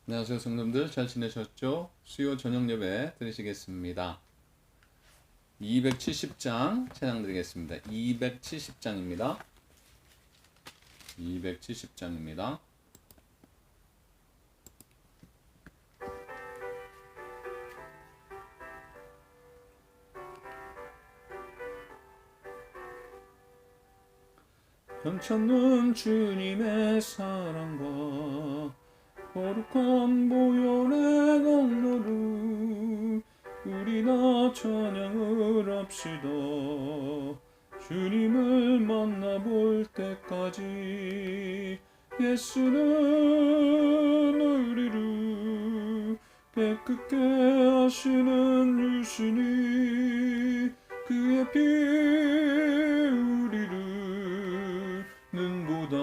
안녕하세요, 성도님들. 잘 지내셨죠? 수요 저녁 예배 드리시겠습니다. 270장 찬양 드리겠습니다. 270장입니다. 270장입니다. 넘쳐는 주님의 사랑과 거룩한 보혈의 강로를 우리나 찬양을 합시다. 주님을 만나볼 때까지 예수는 우리를 깨끗게 하시는 유신이 그의 피 우리를 눈보다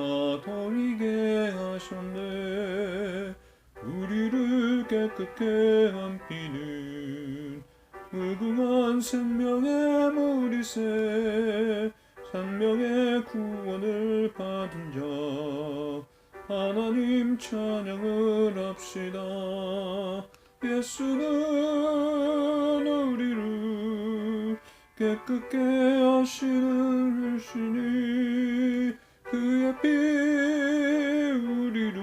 더 희게 하셨네. 우리를 깨끗게 한 피는 무궁한 생명의 무리새 생명의 구원을 받은 자 하나님 찬양을 합시다. 예수는 우리를 깨끗게 하시는 유신이 그의 피 우리를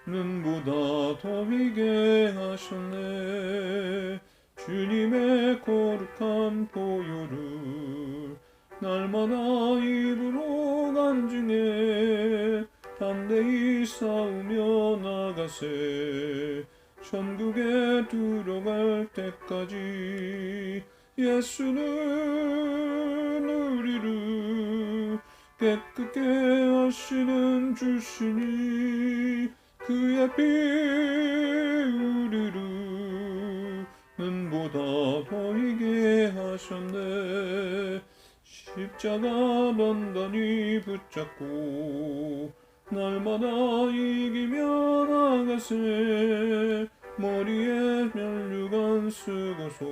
눈보다 더 희게 하셨네. 주님의 거룩한 보혈을 날마다 입으로 간증해 담대히 싸우며 나가세. 천국에 들어갈 때까지 예수는 우리를 깨끗게 하시는 주시니 그의 피 우리를 눈보다 더 희게 하셨네. 십자가 단단히 붙잡고 날마다 이기며 나가세. 머리에 면류관 쓰고서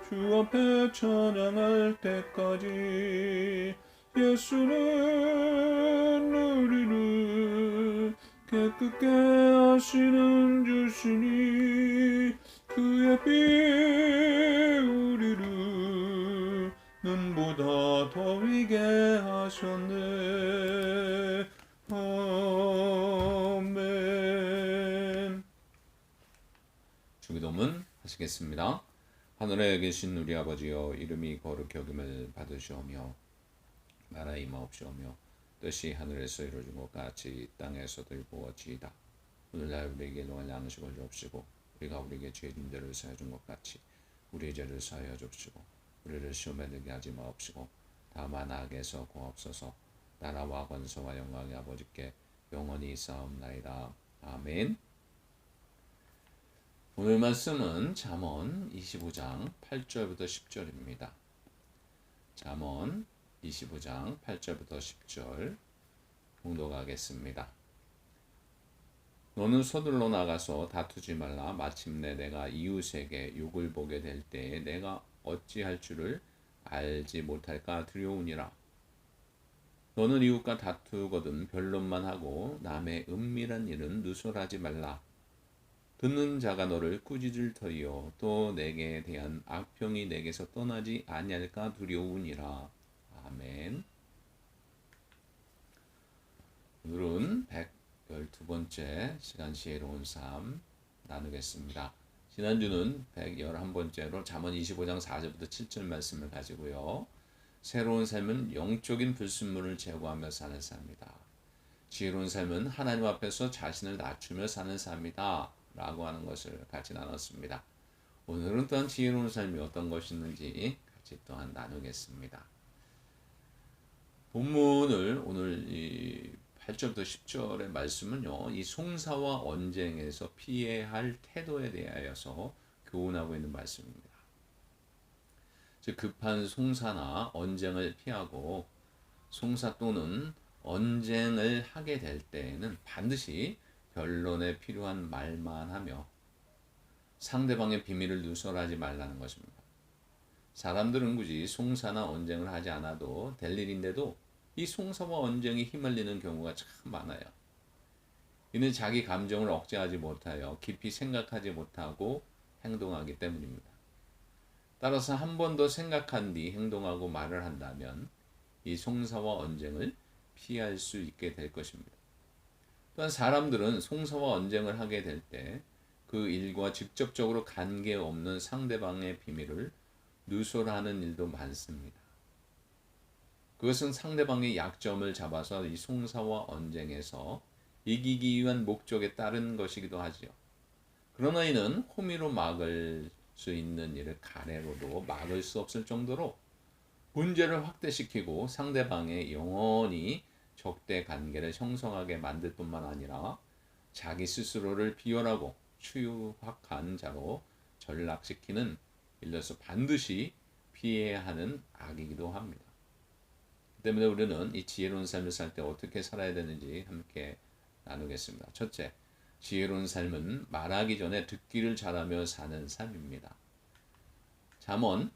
주 앞에 찬양할 때까지 예수는 우리를 깨끗게 하시는 주시니 그의 피 우리를 눈보다 더 희게 하셨네. 아멘. 주기도문 하시겠습니다. 하늘에 계신 우리 아버지여, 이름이 거룩히 여김을 받으시오며 나라의 임하옵시오며 뜻이 하늘에서 이루어진 것 같이 땅에서도 이루어지이다. 오늘날 우리에게 일용할 양식을 주옵시고 우리가 우리에게 죄진 죄를 사하여 준 것 같이 우리의 죄를 사하여 주옵시고 우리를 시험에 들게 하지 마옵시고 다만 악에서 구하옵소서. 나라와 권세와 영광이 아버지께 영원히 있사옵나이다. 아멘. 오늘 말씀은 잠언 25장 8절부터 10절입니다. 잠언 25장 8절부터 10절 봉독하겠습니다. 너는 서둘러 나가서 다투지 말라. 마침내 내가 이웃에게 욕을 보게 될 때에 내가 어찌할 줄을 알지 못할까 두려우니라. 너는 이웃과 다투거든 변론만 하고 남의 은밀한 일은 누설하지 말라. 듣는 자가 너를 꾸짖을 터이요 또 내게 대한 악평이 내게서 떠나지 아니할까 두려우니라. 아멘. 오늘은 112번째 시간 지혜로운 삶 나누겠습니다. 지난주는 111번째로 잠언 25장 4절부터 7절 말씀을 가지고요. 새로운 삶은 영적인 불순물을 제거하며 사는 삶이다. 지혜로운 삶은 하나님 앞에서 자신을 낮추며 사는 삶이다 라고 하는 것을 같이 나눴습니다. 오늘은 또한 지혜로운 삶이 어떤 것이 있는지 같이 또한 나누겠습니다. 본문을 오늘 이 8절부터 10절의 말씀은요, 이 송사와 언쟁에서 피해야 할 태도에 대하여서 교훈하고 있는 말씀입니다. 즉 급한 송사나 언쟁을 피하고 송사 또는 언쟁을 하게 될 때에는 반드시 변론에 필요한 말만 하며 상대방의 비밀을 누설하지 말라는 것입니다. 사람들은 굳이 송사나 언쟁을 하지 않아도 될 일인데도 이 송사와 언쟁이 휘말리는 경우가 참 많아요. 이는 자기 감정을 억제하지 못하여 깊이 생각하지 못하고 행동하기 때문입니다. 따라서 한 번 더 생각한 뒤 행동하고 말을 한다면 이 송사와 언쟁을 피할 수 있게 될 것입니다. 또한 사람들은 송사와 언쟁을 하게 될 때 그 일과 직접적으로 관계없는 상대방의 비밀을 누설하는 일도 많습니다. 그것은 상대방의 약점을 잡아서 이 송사와 언쟁에서 이기기 위한 목적에 따른 것이기도 하지요. 그러나 이는 호미로 막을 수 있는 일을 가래로도 막을 수 없을 정도로 문제를 확대시키고 상대방의 영원히 적대 관계를 형성하게 만들 뿐만 아니라 자기 스스로를 비열하고 추악한 자로 전락시키는 일로서 반드시 피해야 하는 악이기도 합니다. 때문에 우리는 이 지혜로운 삶을 살 때 어떻게 살아야 되는지 함께 나누겠습니다. 첫째, 지혜로운 삶은 말하기 전에 듣기를 잘하며 사는 삶입니다. 잠언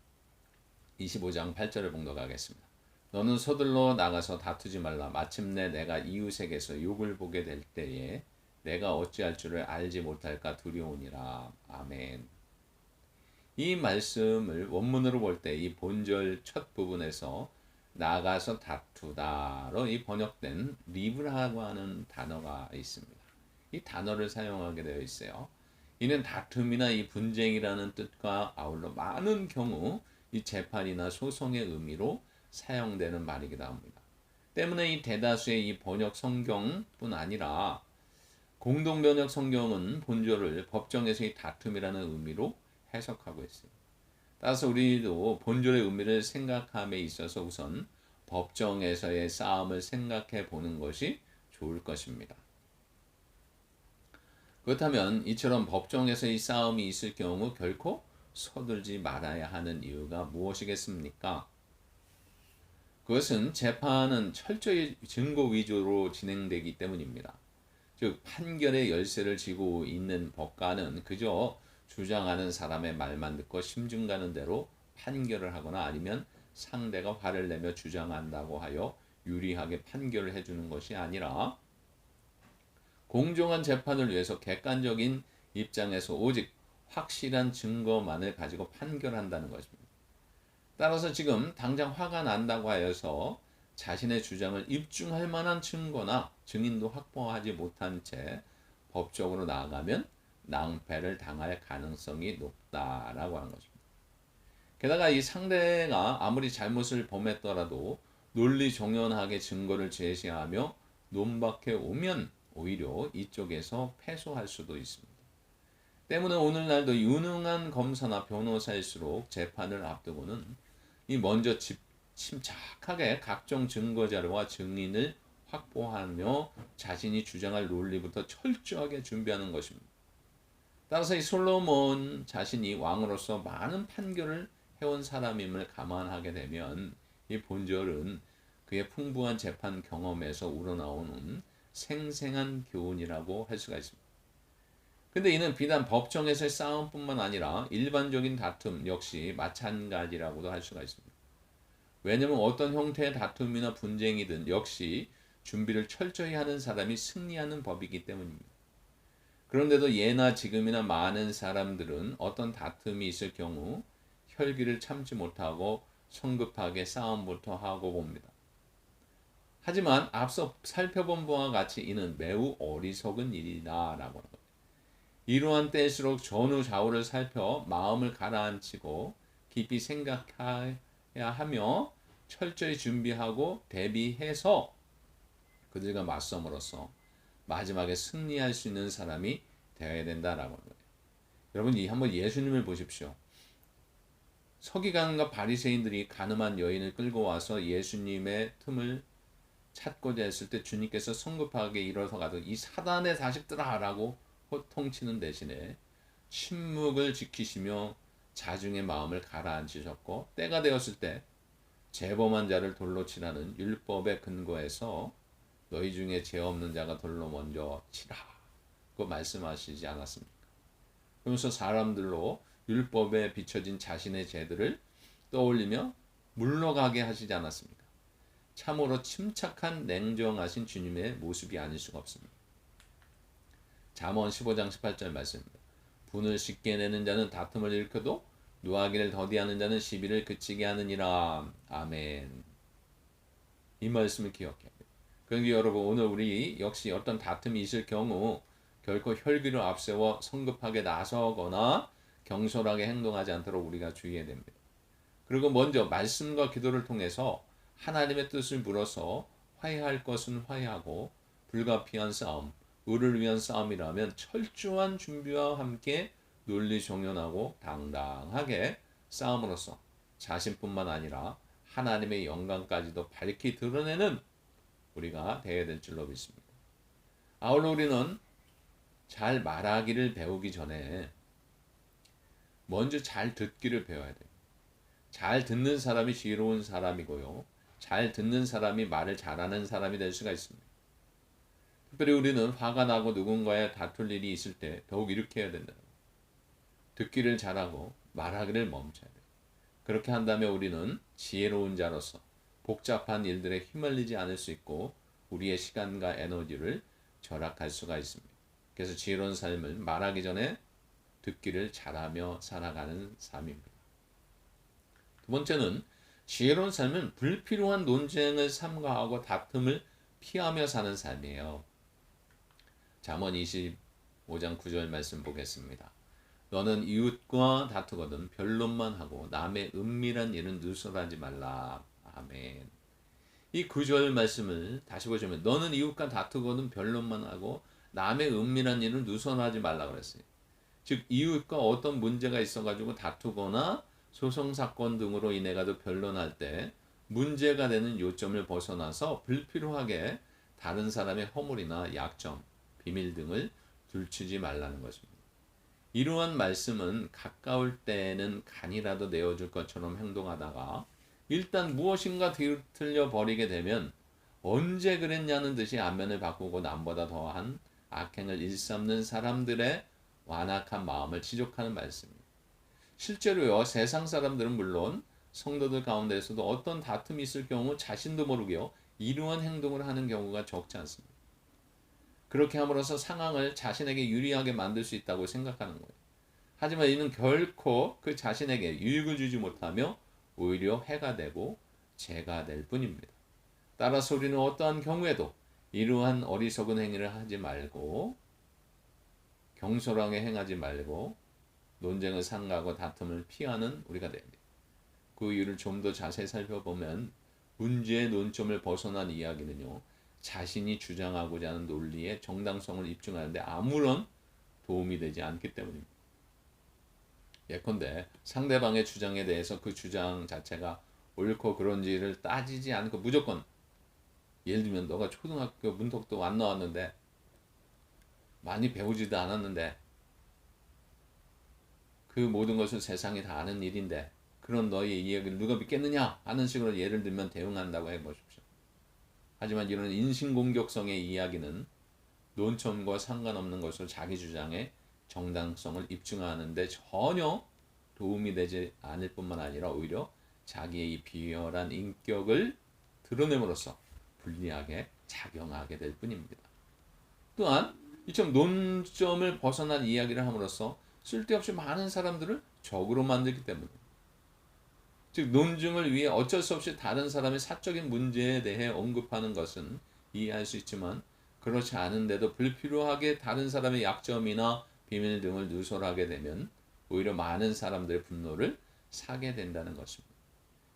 25장 8절을 봉독하겠습니다. 너는 서둘러 나가서 다투지 말라. 마침내 내가 이웃에게서 욕을 보게 될 때에 내가 어찌할 줄을 알지 못할까 두려우니라. 아멘. 이 말씀을 원문으로 볼 때 이 본절 첫 부분에서 나가서 다투다로 이 번역된 리브라고 하는 단어가 있습니다. 이 단어를 사용하게 되어 있어요. 이는 다툼이나 이 분쟁이라는 뜻과 아울러 많은 경우 이 재판이나 소송의 의미로 사용되는 말이기도 합니다. 때문에 이 대다수의 이 번역 성경뿐 아니라 공동 번역 성경은 본절을 법정에서의 다툼이라는 의미로 해석하고 있습니다. 따라서 우리도 본절의 의미를 생각함에 있어서 우선 법정에서의 싸움을 생각해 보는 것이 좋을 것입니다. 그렇다면 이처럼 법정에서의 싸움이 있을 경우 결코 서둘지 말아야 하는 이유가 무엇이겠습니까? 그것은 재판은 철저히 증거 위주로 진행되기 때문입니다. 즉 판결의 열쇠를 쥐고 있는 법관은 그저 주장하는 사람의 말만 듣고 심중 가는 대로 판결을 하거나 아니면 상대가 화를 내며 주장한다고 하여 유리하게 판결을 해주는 것이 아니라 공정한 재판을 위해서 객관적인 입장에서 오직 확실한 증거만을 가지고 판결한다는 것입니다. 따라서 지금 당장 화가 난다고 하여서 자신의 주장을 입증할 만한 증거나 증인도 확보하지 못한 채 법적으로 나아가면 낭패를 당할 가능성이 높다라고 하는 것입니다. 게다가 이 상대가 아무리 잘못을 범했더라도 논리 정연하게 증거를 제시하며 논박해 오면 오히려 이쪽에서 패소할 수도 있습니다. 때문에 오늘날도 유능한 검사나 변호사일수록 재판을 앞두고는 이 먼저 침착하게 각종 증거 자료와 증인을 확보하며 자신이 주장할 논리부터 철저하게 준비하는 것입니다. 따라서 이 솔로몬 자신이 왕으로서 많은 판결을 해온 사람임을 감안하게 되면 이 본절은 그의 풍부한 재판 경험에서 우러나오는 생생한 교훈이라고 할 수가 있습니다. 근데 이는 비단 법정에서의 싸움뿐만 아니라 일반적인 다툼 역시 마찬가지라고도 할 수가 있습니다. 왜냐하면 어떤 형태의 다툼이나 분쟁이든 역시 준비를 철저히 하는 사람이 승리하는 법이기 때문입니다. 그런데도 예나 지금이나 많은 사람들은 어떤 다툼이 있을 경우 혈기를 참지 못하고 성급하게 싸움부터 하고 봅니다. 하지만 앞서 살펴본 바와 같이 이는 매우 어리석은 일이다라고 하는 것. 이러한 때일수록 전후 좌우를 살펴 마음을 가라앉히고 깊이 생각해야 하며 철저히 준비하고 대비해서 그들과 맞섬으로써 마지막에 승리할 수 있는 사람이 되어야 된다라고 하는 거예요. 여러분 한번 예수님을 보십시오. 서기관과 바리새인들이 가늠한 여인을 끌고 와서 예수님의 틈을 찾고자 했을 때 주님께서 성급하게 일어서 가도 이 사단의 자식들아 라고 호통치는 대신에 침묵을 지키시며 자중의 마음을 가라앉히셨고 때가 되었을 때 재범한 자를 돌로 치라는 율법의 근거에서 너희 중에 죄 없는 자가 돌로 먼저 치라 그 말씀하시지 않았습니까? 그러면서 사람들로 율법에 비춰진 자신의 죄들을 떠올리며 물러가게 하시지 않았습니까? 참으로 침착한 냉정하신 주님의 모습이 아닐 수가 없습니다. 잠언 15장 18절 말씀입니다. 분을 쉽게 내는 자는 다툼을 일으켜도 노하기를 더디하는 자는 시비를 그치게 하느니라. 아멘. 이 말씀을 기억해야 돼요. 그러니 여러분, 오늘 우리 역시 어떤 다툼이 있을 경우 결코 혈기를 앞세워 성급하게 나서거나 경솔하게 행동하지 않도록 우리가 주의해야 됩니다. 그리고 먼저 말씀과 기도를 통해서 하나님의 뜻을 물어서 화해할 것은 화해하고 불가피한 싸움, 의를 위한 싸움이라면 철저한 준비와 함께 논리정연하고 당당하게 싸움으로써 자신뿐만 아니라 하나님의 영광까지도 밝히 드러내는 우리가 되어야 될 줄로 믿습니다. 아울러 우리는 잘 말하기를 배우기 전에 먼저 잘 듣기를 배워야 돼요. 잘 듣는 사람이 지혜로운 사람이고요. 잘 듣는 사람이 말을 잘하는 사람이 될 수가 있습니다. 특별히 우리는 화가 나고 누군가에 다툴 일이 있을 때 더욱 이렇게 해야 된다. 듣기를 잘하고 말하기를 멈춰야 돼요. 그렇게 한다면 우리는 지혜로운 자로서 복잡한 일들에 휘말리지 않을 수 있고 우리의 시간과 에너지를 절약할 수가 있습니다. 그래서 지혜로운 삶을 말하기 전에 듣기를 잘하며 살아가는 삶입니다. 두 번째는 지혜로운 삶은 불필요한 논쟁을 삼가하고 다툼을 피하며 사는 삶이에요. 잠언 25장 9절 말씀 보겠습니다. 너는 이웃과 다투거든 변론만 하고 남의 은밀한 일은 누설하지 말라. 아멘. 이 9절 말씀을 다시 보시면 너는 이웃과 다투거든 변론만 하고 남의 은밀한 일은 누설하지 말라 그랬어요. 즉 이웃과 어떤 문제가 있어가지고 다투거나 소송사건 등으로 인해가도 변론할 때 문제가 되는 요점을 벗어나서 불필요하게 다른 사람의 허물이나 약점, 비밀 등을 들추지 말라는 것입니다. 이러한 말씀은 가까울 때는 간이라도 내어줄 것처럼 행동하다가 일단 무엇인가 뒤틀려 버리게 되면 언제 그랬냐는 듯이 안면을 바꾸고 남보다 더한 악행을 일삼는 사람들의 완악한 마음을 지적하는 말씀입니다. 실제로요, 세상 사람들은 물론 성도들 가운데에서도 어떤 다툼이 있을 경우 자신도 모르게요, 이러한 행동을 하는 경우가 적지 않습니다. 그렇게 함으로써 상황을 자신에게 유리하게 만들 수 있다고 생각하는 거예요. 하지만 이는 결코 그 자신에게 유익을 주지 못하며 오히려 해가 되고 재가 될 뿐입니다. 따라서 우리는 어떠한 경우에도 이러한 어리석은 행위를 하지 말고 경솔하게 행하지 말고 논쟁을 삼가하고 다툼을 피하는 우리가 됩니다. 그 이유를 좀 더 자세히 살펴보면 문제의 논점을 벗어난 이야기는요, 자신이 주장하고자 하는 논리의 정당성을 입증하는데 아무런 도움이 되지 않기 때문입니다. 예컨대 상대방의 주장에 대해서 그 주장 자체가 옳고 그런지를 따지지 않고 무조건, 예를 들면 너가 초등학교 문턱도 안 나왔는데 많이 배우지도 않았는데 그 모든 것을 세상이 다 아는 일인데 그런 너의 이야기를 누가 믿겠느냐 하는 식으로 예를 들면 대응한다고 해보십시오. 하지만 이런 인신공격성의 이야기는 논점과 상관없는 것으로 자기 주장의 정당성을 입증하는 데 전혀 도움이 되지 않을 뿐만 아니라 오히려 자기의 이 비열한 인격을 드러냄으로써 불리하게 작용하게 될 뿐입니다. 또한 이처럼 논점을 벗어난 이야기를 함으로써 쓸데없이 많은 사람들을 적으로 만들기 때문입니다. 즉 논증을 위해 어쩔 수 없이 다른 사람의 사적인 문제에 대해 언급하는 것은 이해할 수 있지만 그렇지 않은데도 불필요하게 다른 사람의 약점이나 비밀 등을 누설하게 되면 오히려 많은 사람들의 분노를 사게 된다는 것입니다.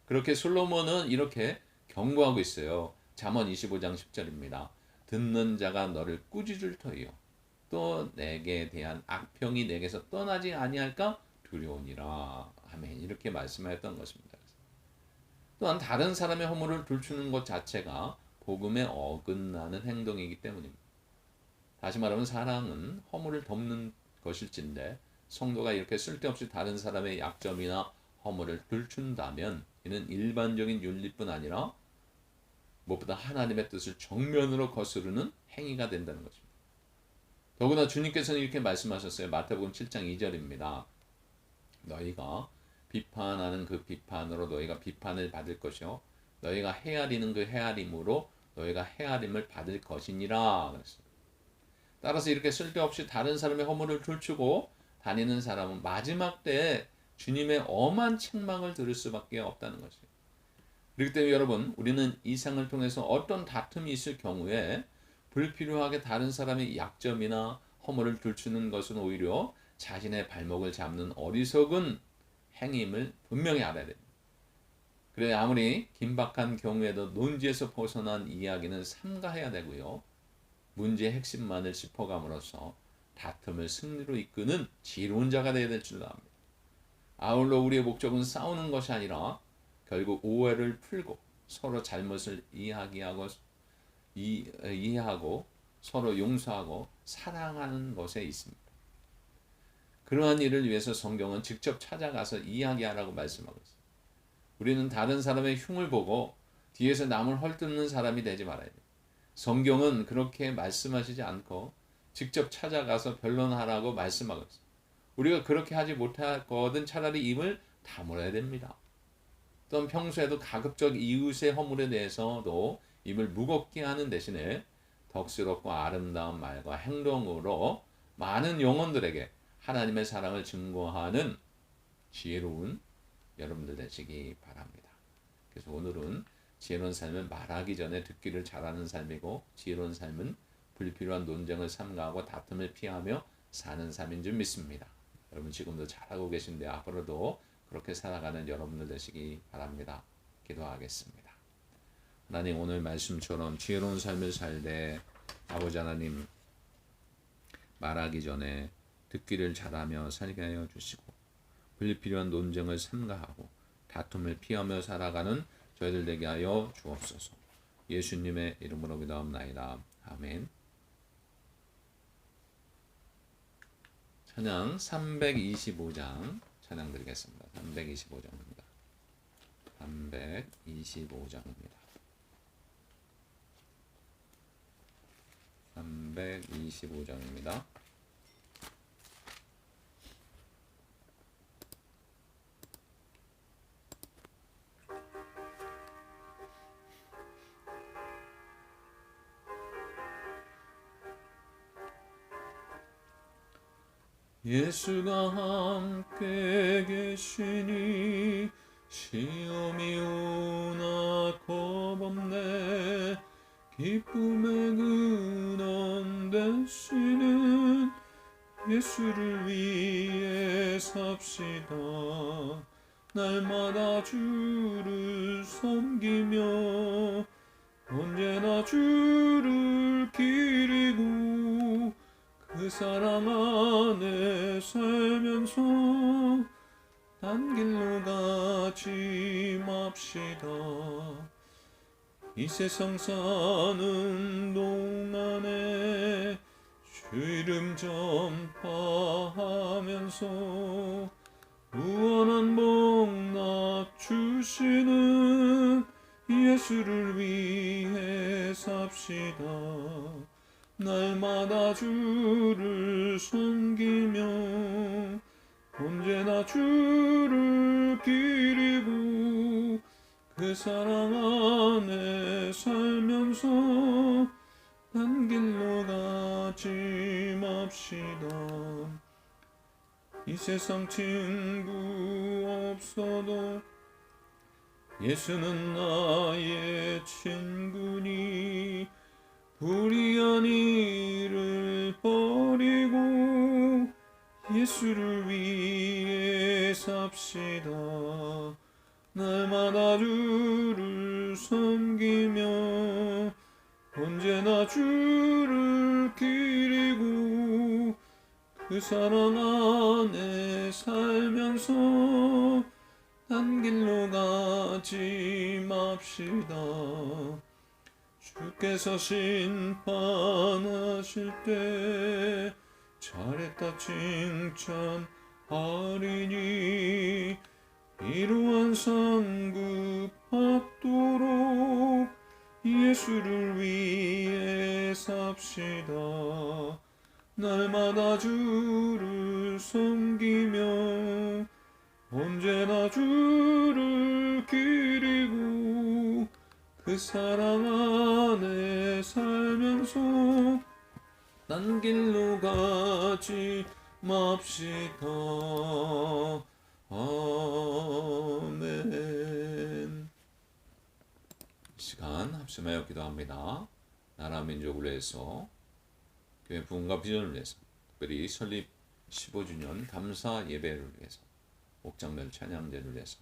그렇게 솔로몬은 이렇게 경고하고 있어요. 잠언 25장 10절입니다. 듣는 자가 너를 꾸짖을 터이요 또 내게 대한 악평이 내게서 떠나지 아니할까 두려우니라. 아멘. 이렇게 말씀하였던 것입니다. 또한 다른 사람의 허물을 들추는 것 자체가 복음에 어긋나는 행동이기 때문입니다. 다시 말하면 사랑은 허물을 덮는 것일진데 성도가 이렇게 쓸데없이 다른 사람의 약점이나 허물을 들춘다면 이는 일반적인 윤리뿐 아니라 무엇보다 하나님의 뜻을 정면으로 거스르는 행위가 된다는 것입니다. 더구나 주님께서는 이렇게 말씀하셨어요. 마태복음 7장 2절입니다. 너희가 비판하는 그 비판으로 너희가 비판을 받을 것이요 너희가 헤아리는 그 헤아림으로 너희가 헤아림을 받을 것이니라 그랬어요. 따라서 이렇게 쓸데없이 다른 사람의 허물을 들추고 다니는 사람은 마지막 때에 주님의 엄한 책망을 들을 수밖에 없다는 것이에요. 그렇기 때문에 여러분, 우리는 이 생을 통해서 어떤 다툼이 있을 경우에 불필요하게 다른 사람의 약점이나 허물을 들추는 것은 오히려 자신의 발목을 잡는 어리석은 행임을 분명히 알아야 됩니다. 그래 아무리 긴박한 경우에도 논지에서 벗어난 이야기는 삼가해야 되고요. 문제의 핵심만을 짚어감으로써 다툼을 승리로 이끄는 지혜로운 자가 되어야 될 줄로 압니다. 아울러 우리의 목적은 싸우는 것이 아니라 결국 오해를 풀고 서로 잘못을 이해하고 서로 용서하고 사랑하는 것에 있습니다. 그러한 일을 위해서 성경은 직접 찾아가서 이야기하라고 말씀하고 있습니다. 우리는 다른 사람의 흉을 보고 뒤에서 남을 헐뜯는 사람이 되지 말아야 돼요. 성경은 그렇게 말씀하시지 않고 직접 찾아가서 변론하라고 말씀하고 있어요. 우리가 그렇게 하지 못하거든 차라리 입을 다물어야 됩니다. 또한 평소에도 가급적 이웃의 허물에 대해서도 입을 무겁게 하는 대신에 덕스럽고 아름다운 말과 행동으로 많은 영혼들에게 하나님의 사랑을 증거하는 지혜로운 여러분들 되시기 바랍니다. 그래서 오늘은 지혜로운 삶은 말하기 전에 듣기를 잘하는 삶이고, 지혜로운 삶은 불필요한 논쟁을 삼가하고 다툼을 피하며 사는 삶인 줄 믿습니다. 여러분 지금도 잘하고 계신데 앞으로도 그렇게 살아가는 여러분들 되시기 바랍니다. 기도하겠습니다. 하나님, 오늘 말씀처럼 지혜로운 삶을 살되 아버지 하나님, 말하기 전에 듣기를 잘하며 살게 하여 주시고, 불필요한 논쟁을 삼가하고 다툼을 피하며 살아가는 저희들 되게 하여 주옵소서. 예수님의 이름으로 기도합나이다. 아멘. 찬양 325장 찬양 드리겠습니다. 325장입니다. 325장입니다. 325장입니다. 예수가 함께 계시니 시험이 오나 겁없네. 기쁨의 근원 되시는 예수를 위해 삽시다. 날마다 주를 섬기며 언제나 주를 기리고 그 사랑 안에 살면서 딴 길로 가지 맙시다. 이 세상 사는 동안에 주 이름 전파하면서 무한한 복락 주시는 예수를 위해 삽시다. 날마다 주를 섬기며 언제나 주를 기리고 그 사랑 안에 살면서 딴 길로 가지 맙시다. 이 세상 친구 없어도 예수는 나의 친구니 불의한 일을 버리고 예수를 위해 삽시다. 날마다 주를 섬기며 언제나 주를 기리고 그 사랑 안에 살면서 딴 길로 가지 맙시다. 주께서 심판하실 때 잘했다 칭찬하리니 이러한 상급 받도록 예수를 위해 삽시다. 날마다 주를 섬기며 언제나 주를 기리고 그 사랑 안에 살면서 딴 길로 가지 맙시다. 아멘. 이 시간 합심하여 기도합니다. 나라 민족을 위해서, 교회 부흥과 비전을 위해서, 특별히 설립 15주년 감사 예배를 위해서, 목장별 찬양제를 위해서,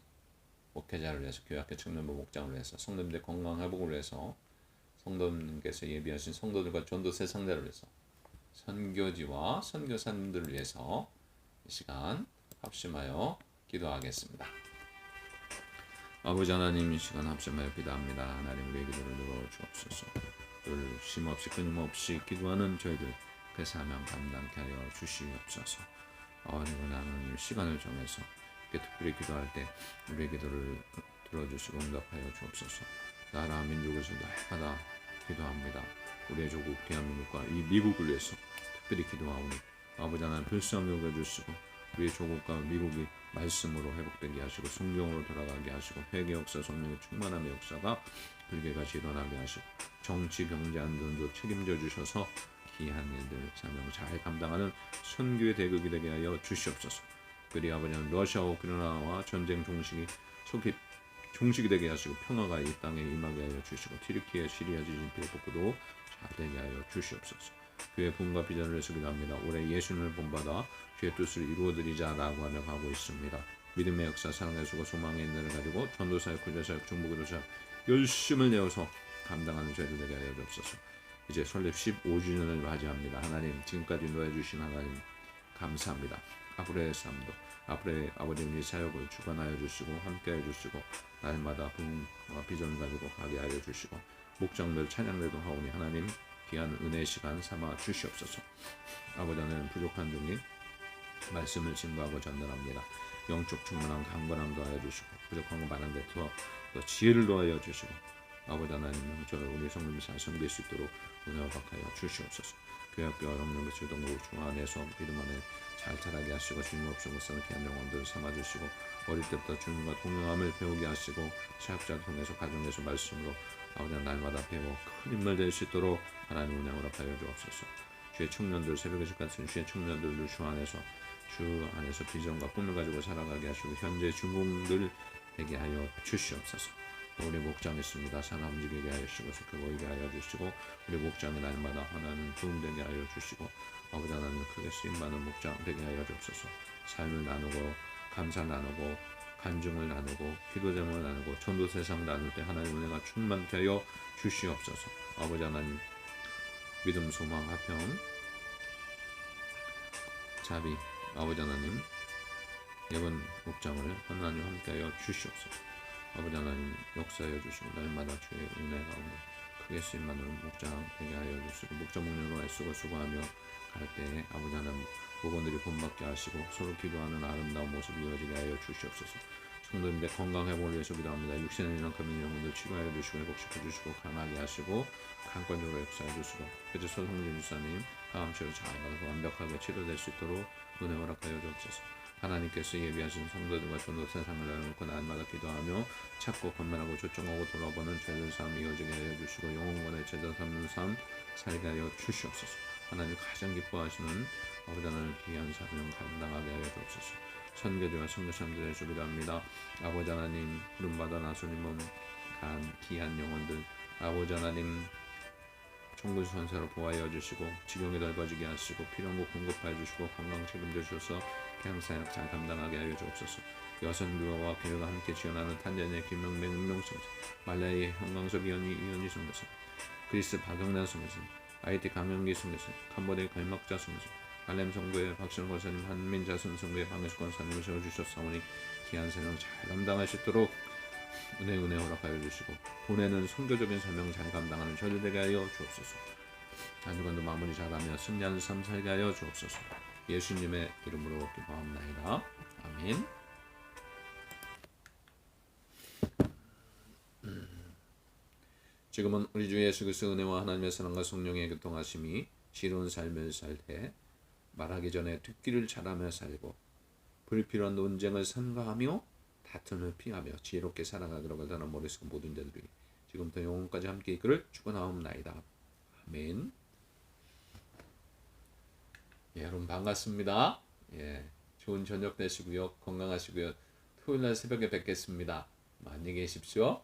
목회자를 위해서, 교회학교 청년부 목장을 위해서, 성도님들 건강 회복을 위해서, 성도님께서 예비하신 성도들과 전도 세상자를 위해서, 선교지와 선교사님들을 위해서 이 시간 합심하여 기도하겠습니다. 아버지 하나님, 이 시간 합심하여 기도합니다. 하나님, 우리의 기도를 들어주옵소서. 늘 쉼없이 끊임없이 기도하는 저희들 그 사명 감당케 하여 주시옵소서. 하나님, 시간을 정해서 특별히 기도할 때 우리의 기도를 들어주시고 응답하여 주옵소서. 나라 민족에서 날마다 기도합니다. 우리의 조국 대한민국과 이 미국을 위해서 특별히 기도하오니 아버지 하나님 불쌍히 여겨주시고 우리의 조국과 미국이 말씀으로 회복되게 하시고 성경으로 돌아가게 하시고 회개 역사, 성령의 충만함의 역사가 불교같이 일어나게 하시고 정치, 경제, 안전도 책임져 주셔서 귀한 일들 사명 잘 감당하는 선교의 대국이 되게 하여 주시옵소서. 특별히 아버지는 러시아 우크라이나와 전쟁 종식이 되게 하시고 평화가 이 땅에 임하게 하여 주시고 튀르키예 시리아 지진 피해복구도 잘 되게 하여 주시옵소서. 교회 부흥과 비전을 위해서 기도합니다. 올해 예수님을 본받아 주의 뜻을 이루어드리자라고 하며 가고 있습니다. 믿음의 역사, 사랑의 수고, 소망의 인내를 가지고 전도사역, 구제사역, 중보기도사역 열심을 내어서 감당하는 저희들 되게 하여 주옵소서. 이제 설립 15주년을 맞이합니다. 하나님, 지금까지 인도해 주신 하나님 감사합니다. 앞으로의 삶도 앞으로의 아버지의 사역을 주관하여 주시고 함께해 주시고 날마다 부흥과 비전을 가지고 가게 하여 주시고 목장들 찬양대도 하오니 하나님 귀한 은혜의 시간 삼아 주시옵소서. 아버지 하나님 부족한 종이 말씀을 증거하고 전달합니다. 영적 충만함 강건함 더하여 주시고 부족한 거 많은데 더 지혜를 더하여 주시고 아버지 하나님 저를 우리 성도님 잘 섬길 수 있도록 은혜와 박하여 주시옵소서. 교회학교 여러분의 주동국 중안에서 믿음 안에 잘 자라게 하시고 주님 없이 못 사는 귀한 영혼들을 삼아주시고 어릴 때부터 주님과 동행함을 배우게 하시고 사역자를 통해서 가정에서 말씀으로 아버지 날마다 배워 큰 인물 될 수 있도록 하나님 은혜를 허락하여 주옵소서. 주의 청년들 새벽의 집 같은 주의 청년들을 주 안에서 비전과 꿈을 가지고 살아가게 하시고 현재 주공들 되게 하여 주시옵소서. 우리 목장 있습니다. 산업 움직이게 하여 주시고 속해 모이게 하여 주시고 우리 목장의 날마다 하나님 부흥되게 하여 주시고 아버지 하나님 크게 쓰임받는 목장 되게 하여 주옵소서. 삶을 나누고 감사를 나누고 간증을 나누고 기도 제목을 나누고 전도 세상 나눌 때 하나님 은혜가 충만케 하여 주시옵소서. 아버지 하나님 믿음 소망 화평 자비 아버지 하나님 이번 목장을 하나님 함께하여 주시옵소서. 아버지 하나님 역사하여 주시고 날마다 주의 은혜 가운데 크게 쓰임받는 목장 되게 하여 주시고 목장 목련으로 애쓰고 수고하며 갈 때에 아버지 하나님 복원들이 본받게 하시고 서로 기도하는 아름다운 모습이 이어지게 하여 주시옵소서. 성도님들 건강 회복을 위해서 기도합니다. 육신의 연약함인 영혼들 치료하여 주시고 회복시켜 주시고 강하게 하시고 강권적으로 역사해 주시고 그저 성진 주사님 항암치료 잘 받아서 완벽하게 치료될 수 있도록 은혜 허락하여 주옵소서. 하나님께서 예비하신 성도들과 전도 세상을 나누고 날마다 기도하며 찾고 건면하고 초청하고 돌아보는 죄들 삶 이어지게 하여 주시고 영혼관의 제자 삼는 삶 살게 하여 주시옵소서. 하나님 가장 기뻐하시는 아버지 하나님 귀한 사명 감당하게 하여 주옵소서. 선교지와 선교사님들의 기도합니다. 아버지 하나님 부름받아 나서는 몸 간 귀한 영혼들 아버지 하나님 총군 선사로 보호하여 주시고 지경에 넓어지게 하시고 필요한 것 공급하여 주시고 건강 책임져 주셔서 향사역 잘 감당하게 하여 주옵소서. 여성교회와 교회가 함께 지원하는 탄자니아 김명배 은명성사 말라이 형광섭 이현희 성교사 그리스 박영란 성교사 IT 강영기 성교사 캄보디아 갈막자 성교사 알렘 성교회 박신호 권사님 한민자선 성교회 방해수 권사님을 세워주셨사오니 귀한 사명 잘 감당하시도록 은혜 허락하여 주시고 보내는 선교적인 사명 잘 감당하는 저들 되게 하여 주옵소서. 한 주간도 마무리 잘하며 승리하는 삶 살게 하여 주옵소서. 예수님의 이름으로 기도합나이다. 아멘. 지금은 우리 주 예수 그리스도의 은혜와 하나님의 사랑과 성령의 교통하심이 지혜로운 삶을 살 때 말하기 전에 듣기를 잘하며 살고 불필요한 논쟁을 삼가하며 다툼을 피하며 지혜롭게 살아가기를 원하는 머릿속 모든 자들이 지금부터 영원까지 함께 이끌을 축원하옵나이다. 아멘. 예, 여러분 반갑습니다. 예, 좋은 저녁 되시고요. 건강하시고요. 토요일 날 새벽에 뵙겠습니다. 안녕히 계십시오.